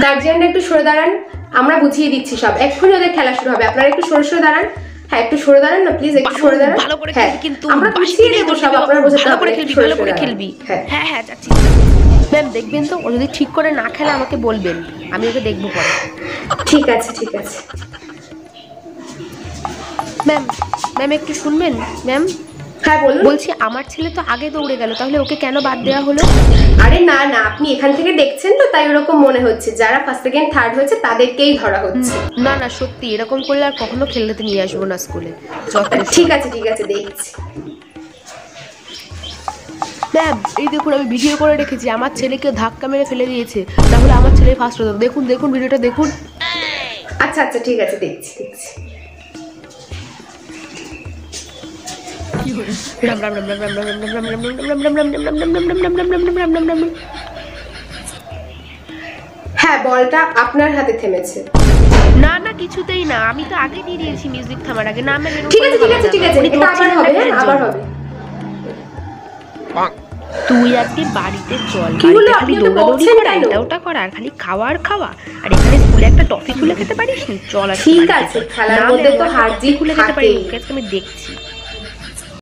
গার্জিয়ানরা একটু সরে দাঁড়ান, আমরা বুঝিয়ে দিচ্ছি সব, এক্ষুনি ওদের খেলা শুরু হবে, আপনারা একটু সরে সরে দাঁড়ান। হ্যাঁ একটু সরে দাঁড়ান না প্লিজ, একটু সরে দাঁড়ান। ভালো করে হ্যাঁ খেলবি কিন্তু আমরা বুঝিয়ে দেবো সব, আপনারা বোঝাতে ভালো করে হবে, খেলবি, সরে ভালো সরে করে দাঁড়ান। খেলবি। হ্যাঁ হ্যাঁ হ্যাঁ যাচ্ছি ম্যাম। দেখবেন তো ও যদি ঠিক করে না খেলে আমাকে বলবেন, আমি ওকে দেখবো পরে। ঠিক আছে ঠিক আছে। ম্যাম ম্যাম একটু শুনবেন ম্যাম? হ্যাঁ বলুন। বলছি আমার ছেলে তো আগে দৌড়ে গেল, তাহলে ওকে কেন বাদ দেওয়া হলো? আরে না না, আপনি এখান থেকে দেখছেন তো তাই ওরকম মনে হচ্ছে, যারা ফার্স্ট সেকেন্ড থার্ড হয়েছে তাদেরকেই ধরা হচ্ছে। না না সত্যি এরকম করলে আর কখনো খেলতে নিয়ে আসবো না স্কুলে। ঠিক আছে ঠিক আছে দেখছি। ম্যাম এই দেখুন আমি ভিডিও করে রেখেছি, আমার ছেলেকে ধাক্কা মেরে ফেলে দিয়েছে, তাহলে আমার ছেলে ফার্স্ট হতো। দেখুন দেখুন ভিডিওটা দেখুন। আচ্ছা আচ্ছা ঠিক আছে দেখছি দেখছি। হ্যাঁ বলটা আপনার হাতে থেমেছে। না না কিছুতেই না, আমি তো আগে দিয়ে দিয়েছি মিউজিক থামার আগে। না ম্যাম ঠিক আছে ঠিক আছে ঠিক আছে, এটা আবার হবে, হ্যাঁ আবার হবে। তুই আজকে বাড়িতে চল, কি হলো, বাড়িতে আপনি খালি ওকে দৌড়াদৌড়ি বকছেন করা, কেন? এটা ওটা করা, আর খালি খাওয়ার খাওয়া, আর এখানে স্কুলে একটা টফি খুলে খেতে পারিস নি? চল আজকে ঠিক বাড়িতে আছে, চল। খেলার না মধ্যে ম্যাম, তো ওরা হার টফি জিত খুলে খেতে পারি, থাকেই। ওকে আজকে আমি দেখছি।